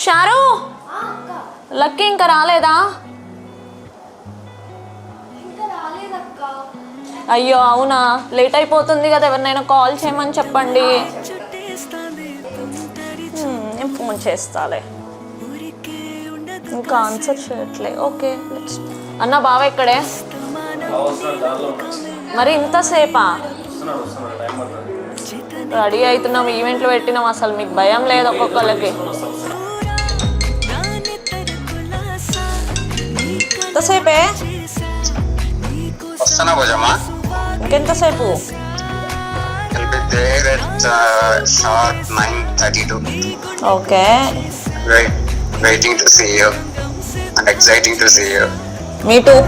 షారు, lucky ఇంకా రాలేదా? అయ్యో అవునా, లేట్ అయిపోతుంది కదా, ఎవరినైనా కాల్ చేయమని చెప్పండి. నేను ఫోన్ చేస్తాలే. ఇంకా ఆన్సర్ చేయట్లే. ఓకే అన్న, బావ ఎక్కడే? మరి ఇంతసేపా? రెడీ అవుతున్నాం, ఈవెంట్లు పెట్టినాం, అసలు మీకు భయం లేదు ఒక్కొక్కరికి? ఎంతసేపే? ఇంకెంతసేపు? Okay. Waiting to see you and exciting to see you. Me too.